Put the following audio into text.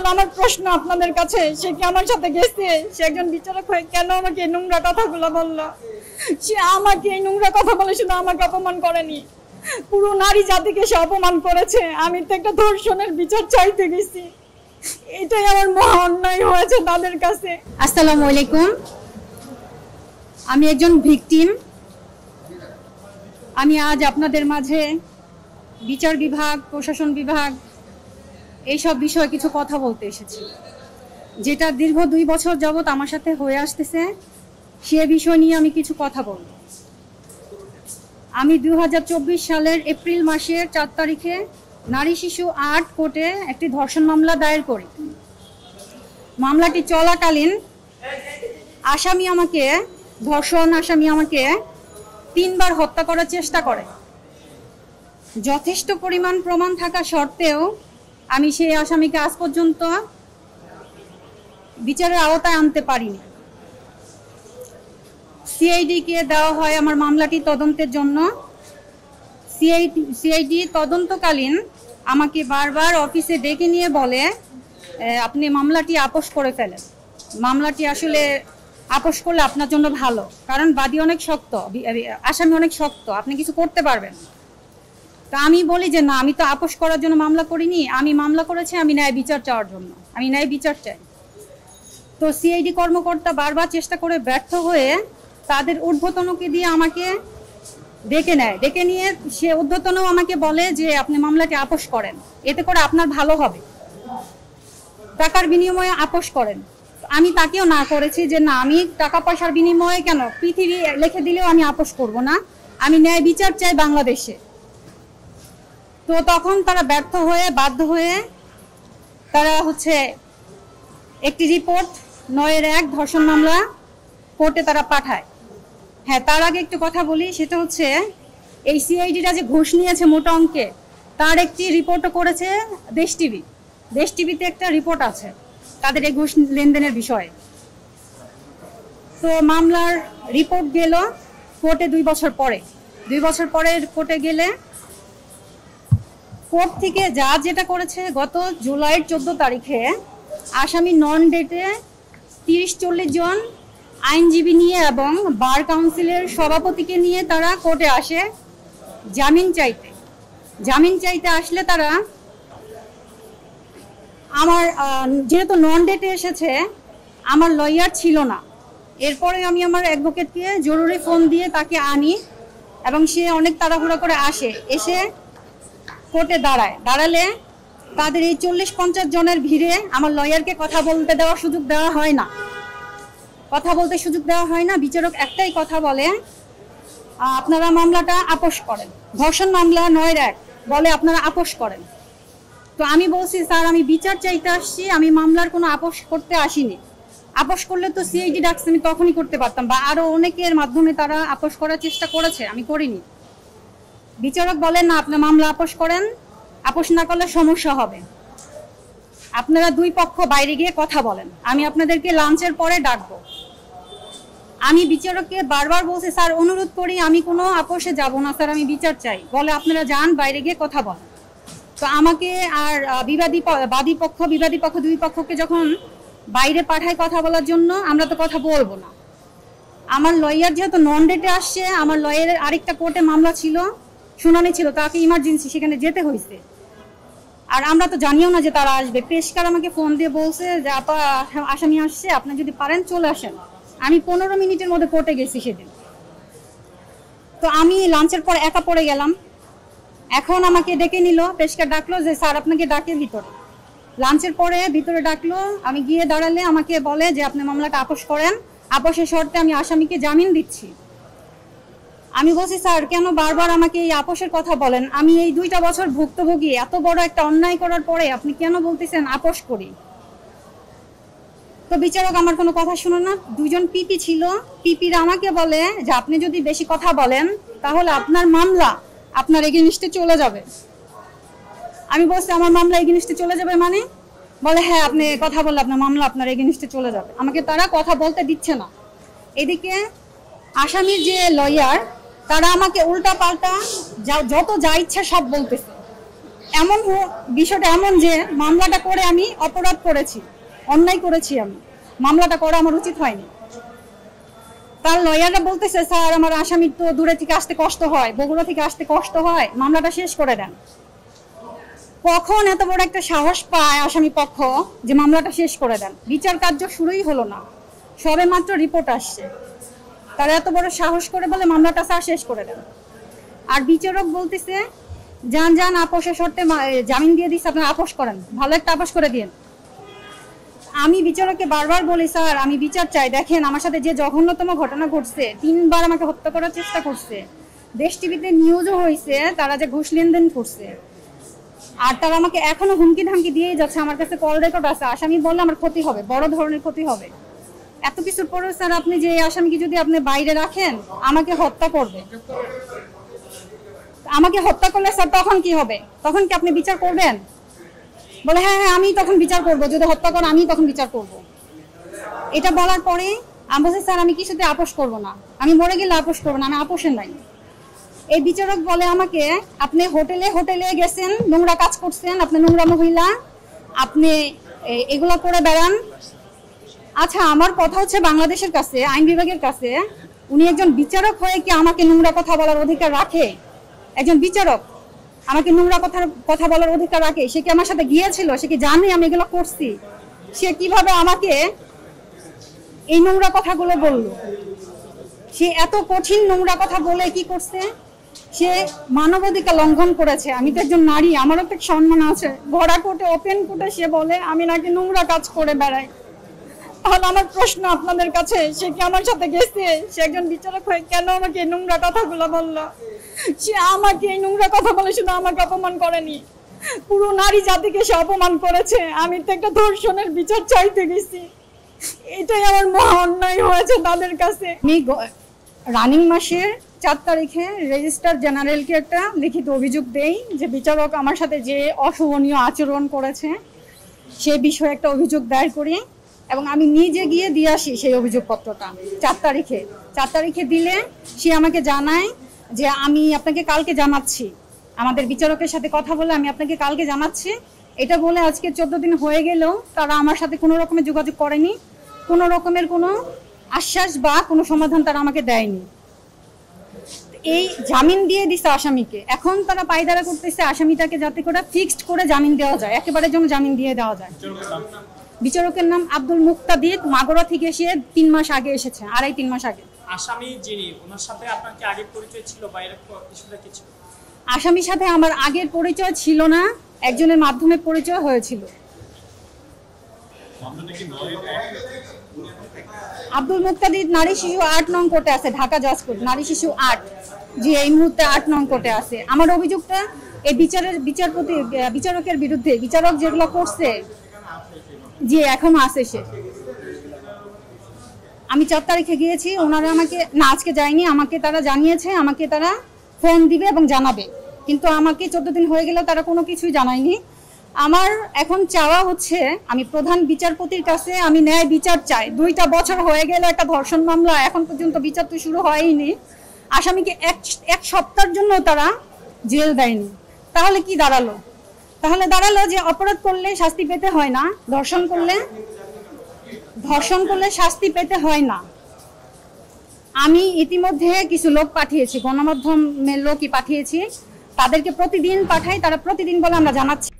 এখন আমার প্রশ্ন আপনাদের কাছে, সে কি আমার সাথে গেছে? সে একজন বিচারক হয়ে কেন আমাকে এই নোংরা কথাগুলো বললো? সে আমাকে এই নোংরা কথা বলে শুধু আমাকে অপমান করেনি, পুরো নারী জাতিকে সে অপমান করেছে। আমি তো একটা ধর্ষণের বিচার চাইতে গেছি, এটাই আমার মহা অন্যায় হয়েছে তাদের কাছে। আসসালামু আলাইকুম। আমি একজন ভিকটিম। আমি আজ আপনাদের মাঝে বিচার বিভাগ, প্রশাসন বিভাগ এইসব বিষয়ে কিছু কথা বলতে এসেছি, যেটা দীর্ঘ 2 বছর যাবত আমার সাথে হয়ে আসতেছে। সে বিষয় নিয়ে আমি কিছু কথা বলব। আমি 2024 সালের এপ্রিল মাসের 4 তারিখে নারী শিশু 8 কোর্টে একটি ধর্ষণ মামলা দায়ের করি। মামলাটি চলাকালীন ধর্ষণ আসামি আমাকে 3 বার হত্যা করার চেষ্টা করে। যথেষ্ট পরিমাণ প্রমাণ থাকা সত্ত্বেও আমি সেই আসামিকে আজ পর্যন্ত বিচারের আওতায় আনতে পারিনি। সিআইডিকে দেওয়া হয় আমার মামলাটি তদন্তের জন্য। সিআইডি তদন্তকালীন আমাকে বারবার অফিসে ডেকে নিয়ে বলে, আপনি মামলাটি আপোষ করে ফেলেন। মামলাটি আসলে আপোষ করলে আপনার জন্য ভালো, কারণ বাদী অনেক শক্ত, আসামি অনেক শক্ত, আপনি কিছু করতে পারবেন। তা আমি বলি যে না, আমি তো আপোষ করার জন্য মামলা করিনি, আমি মামলা করেছি আমি ন্যায় বিচার চাওয়ার জন্য, আমি ন্যায় বিচার চাই। তো সিআইডি কর্মকর্তা বারবার চেষ্টা করে ব্যর্থ হয়ে তাদের ঊর্ধ্বতনকে দিয়ে আমাকে ডেকে নেয়। ডেকে নিয়ে সে ঊর্ধ্বতনও আমাকে বলে যে আপনি মামলাটি আপোষ করেন, এতে করে আপনার ভালো হবে, টাকার বিনিময়ে আপোষ করেন। আমি তাকেও না করেছি যে না, আমি টাকা পয়সার বিনিময়ে কেন, পৃথিবী লিখে দিলেও আমি আপোষ করব না, আমি ন্যায় বিচার চাই বাংলাদেশে। তো তখন তারা ব্যর্থ হয়ে বাধ্য হয়ে তারা একটি রিপোর্ট 9-1 ধর্ষণ মামলা কোর্টে তারা পাঠায়। হ্যাঁ, তার আগে একটু কথা বলি, সেটা এই সিআইডিটা যে ঘুষ নিয়েছে মোটা অঙ্কে, তার একটি রিপোর্টও করেছে দেশ টিভি। দেশ টিভিতে একটা রিপোর্ট আছে তাদের এই ঘুষ লেনদেনের বিষয়ে। তো মামলার রিপোর্ট গেল কোর্টে 2 বছর পরে। 2 বছর পরে কোর্টে গেলে কোর্ট থেকে যেটা করেছে, গত জুলাইয়ের 14 তারিখে আসামি নন ডেটে 30-40 জন আইনজীবী নিয়ে এবং বার কাউন্সিলের সভাপতিকে নিয়ে তারা কোর্টে আসে জামিন চাইতে। জামিন চাইতে আসলে তারা যেহেতু নন ডেটে এসেছে, আমার লয়ার ছিল না। এরপরে আমি আমার অ্যাডভোকেটকে জরুরি ফোন দিয়ে তাকে আনি এবং সে অনেক তাড়াহুড়া করে এসে কোর্টে দাঁড়ালে তাদের এই 40-50 জনের ভিড়ে আমার লয়ারকে কথা বলতে সুযোগ দেওয়া হয় না। বিচারক একটাই কথা বলে, আপনারা মামলাটা আপোষ করেন। ধর্ষণ মামলা 9-1 বলে আপনারা আপোষ করেন। তো আমি বলছি, স্যার আমি বিচার চাইতে আসছি, আমি মামলার কোনো আপোষ করতে আসিনি। আপোষ করলে তো সিআইডি ডাকছে, আমি তখনই করতে পারতাম, বা আরো অনেকের মাধ্যমে তারা আপোষ করার চেষ্টা করেছে, আমি করিনি। বিচারক বলেন না, আপনার মামলা আপোষ করেন, আপোষ না করলে সমস্যা হবে, আপনারা 2 পক্ষ বাইরে গিয়ে কথা বলেন, আমি আপনাদেরকে লাঞ্চের পরে ডাকবো। আমি বিচারককে বারবার বলছি, স্যার অনুরোধ করি, আমি কোনো আপোষে যাব না স্যার, আমি বিচার চাই। বলে আপনারা যান, বাইরে গিয়ে কথা বলেন। তো আমাকে আর বিবাদী পক্ষ 2 পক্ষকে যখন বাইরে পাঠায় কথা বলার জন্য, আমরা তো কথা বলবো না। আমার লয়ার যেহেতু নন ডেটে আসছে, আমার লয়ারের আরেকটা কোর্টে মামলা ছিল, শুনানি ছিল, তাকে ইমার্জেন্সি সেখানে যেতে হয়েছে। আর আমরা তো জানিও না যে তারা আসবে। পেশকার আমাকে ফোন দিয়ে বলছে যে আপা আসামি আসছে, আপনি যদি পারেন চলে আসেন। আমি 15 মিনিটের মধ্যে কোর্টে গেছি সেদিন। তো আমি লাঞ্চের পর একা পড়ে গেলাম। এখন আমাকে ডেকে নিল, পেশকার ডাকলো যে স্যার আপনাকে ডাকে ভিতরে। লাঞ্চের পরে ভিতরে ডাকলো, আমি গিয়ে দাঁড়ালে আমাকে বলে যে আপনি মামলাটা আপোষ করেন, আপোষের শর্তে আমি আসামিকে জামিন দিচ্ছি। আমি বলছি, স্যার কেন বারবার আমাকে এই আপোষের কথা বলেন? আমি এই 2টা বছর ভুক্তভোগী, এত বড় একটা অন্যায় করার পরে আপনি কেন বলতেছেন আপোষ করি? তো বিচারক আমার কোনো কথা শুনো না। 2 জন পিপি ছিল, পিপিরা আমাকে বলে যে আপনি যদি বেশি কথা বলেন তাহলে আপনার মামলা আপনার এগেইনস্টে চলে যাবে। আমি বলছি, আমার মামলা এগেইনস্টে চলে যাবে মানে? বলে হ্যাঁ, আপনি কথা বললে আপনার মামলা আপনার এগেইনস্টে চলে যাবে। আমাকে তারা কথা বলতে দিচ্ছে না। এদিকে আসামির যে লয়ার, তারা আমাকে উল্টা পাল্টা যত যা ইচ্ছা সব বলতেছে। বিষয়টা এমন যে মামলাটা করে আমি অপরাধ করেছি, অন্যায় করেছি, আমি মামলাটা করা আমার উচিত হয়নি। তার লয়াররা বলতেছে স্যার আমার আসামির তো দূরে থেকে আসতে কষ্ট হয়, বগুড়া থেকে আসতে কষ্ট হয়, মামলাটা শেষ করে দেন। কখন এত বড় একটা সাহস পায় আসামি পক্ষ যে মামলাটা শেষ করে দেন? বিচার কার্য শুরুই হলো না, সবে মাত্র রিপোর্ট আসছে, তারা এত বড় সাহস করে বলে মামলাটা স্যার শেষ করে দেন। আর বিচারক বলতেছে যান আপোষের শর্তে জামিন দিয়ে দিচ্ছে, আপনারা আপোষ করেন, ভালো একটা আপোষ করে দিন। আমি বিচারককে বারবার বলি স্যার আমি বিচার চাই, দেখেন আমার সাথে যে জঘন্যতম ঘটনা ঘটছে, 3 বার আমাকে হত্যা করার চেষ্টা করছে, দেশ টিভিতে নিউজও হয়েছে তারা যে ঘুষ লেনদেন করছে, আর তারা আমাকে এখনো হুমকি ধামকি দিয়েই যাচ্ছে, আমার কাছে কল রেকর্ড আছে। আসামি বললে আমার ক্ষতি হবে, বড় ধরনের ক্ষতি হবে। এত কিছুর পরেও স্যার আপনি যে আসামিকে যদি আপনি বাইরে রাখেন আমাকে হত্যা করবে, আমাকে হত্যা করলে স্যার তখন কি হবে? তখন কি আপনি বিচার করবেন? বলে হ্যাঁ আমি তখন বিচার করব, যদি হত্যা করে আমি তখন বিচার করব। এটা বলার পরে আমি বলছি স্যার আমি কিছুতে আপোষ করব না, আমি মরে গেলে আপোষ করবো না, আমি আপোষের নাই। এই বিচারক বলে আমাকে আপনি হোটেলে গেছেন, নোংরা কাজ করছেন, আপনি নোংরা মহিলা, আপনি এগুলো করে বেড়ান। আচ্ছা আমার কথা হচ্ছে বাংলাদেশের কাছে, আইন বিভাগের কাছে, উনি একজন বিচারক হয়ে কি আমাকে নোংরা কথা বলার অধিকার রাখে? একজন বিচারক আমাকে নোংরা কথা বলার অধিকার রাখে? সে কি আমার সাথে গিয়েছিল? সে কি জানে আমি এগুলো করছি? সে কিভাবে আমাকে এই নোংরা কথাগুলো বললো? সে এত কঠিন নোংরা কথা বলে কি করছে? সে মানবাধিকার লঙ্ঘন করেছে। আমি তো একজন নারী, আমারও তো সম্মান আছে। ভরা কোর্টে, ওপেন কোর্টে সে বলে আমি নাকি নোংরা কাজ করে বেড়াই। তাহলে আমার প্রশ্ন আপনাদের কাছে, সে কি আমার সাথে গেছে? সে একজন বিচারক হয়ে কেন আমাকে এই নোংরা কথাগুলো বললো? সে আমাকে এই নোংরা কথা বলে শুধু আমাকে অপমান করেনি, পুরো নারী জাতিকে সে অপমান করেছে। আমি তো একটা ধর্ষণের বিচার চাইতে গেছি, এটাই আমার মহা অন্যায় হয়েছে তাদের কাছে। আমি রানিং মাসের 4 তারিখে রেজিস্ট্রার জেনারেলকে একটা লিখিত অভিযোগ দেই যে বিচারক আমার সাথে যে অশোভনীয় আচরণ করেছে সে বিষয়ে একটা অভিযোগ দায়ের করি, এবং আমি নিজে গিয়ে দিয়ে আসি সেই অভিযোগপত্রটা 4 তারিখে দিলে সে আমাকে জানায় যে আমি আপনাকে কালকে জানাচ্ছি, আমাদের বিচারকের সাথে কথা বলে আমি আপনাকে কালকে জানাচ্ছি। এটা বলে আজকে 14 দিন হয়ে গেলেও তারা আমার সাথে কোনো রকমের যোগাযোগ করেনি, কোনো রকমের কোনো আশ্বাস বা কোনো সমাধান তারা আমাকে দেয়নি। এই জামিন দিয়ে দিছে আসামিকে, এখন তারা পায়দারা করতেছে আসামিটাকে যাতে করে ফিক্সড করে জামিন দেওয়া যায়, একেবারে যেন জামিন দিয়ে দেওয়া যায়। বিচারকের নাম আব্দুল মুক্তাদির, মাগুরা থেকে এসে 3 মাস আগে এসেছে, 2.5-3 মাস আগে। আসামি যিনি, ওনার সাথে আপনার কি আগের পরিচয় ছিল বা এরকম কিছুটা কিছু? আসামির সাথে আমার আগের পরিচয় ছিল না, একজনের মাধ্যমে পরিচয় হয়েছিল। আব্দুল মুক্তাদির নারী শিশু 8 নং কোর্টে আছে, ঢাকা জজ কোর্ট, নারী শিশু 8, যে এই মুহূর্তে 8 নং কোর্টে আছে। আমার অভিযোগটা এই বিচারকের বিরুদ্ধে, বিচারক যেগুলো করছে যে এখনো আছে সে। আমি 4 তারিখে গিয়েছি, ওনারা আমাকে না আজকে যায়নি, আমাকে তারা জানিয়েছে আমাকে তারা ফোন দিবে এবং জানাবে, কিন্তু আমাকে 14 দিন হয়ে গেলেও তারা কোনো কিছুই জানায়নি। আমার এখন চাওয়া হচ্ছে আমি প্রধান বিচারপতির কাছে আমি ন্যায় বিচার চাই। 2টা বছর হয়ে গেল একটা ধর্ষণ মামলা, এখন পর্যন্ত বিচার তো শুরু হয়নি। আসামিকে এক সপ্তাহের জন্য তারা জেল দেয়নি। তাহলে কি দাঁড়ালো? তাহলে দাঁড়ালো যে অপরাধ করলে শাস্তি পেতে হয় না, ধর্ষণ করলে শাস্তি পেতে হয় না। আমি ইতিমধ্যে কিছু লোক পাঠিয়েছি, গণমাধ্যমের লোকই পাঠিয়েছি, তাদেরকে প্রতিদিন পাঠাই, তারা প্রতিদিন বলে আমরা জানাচ্ছি।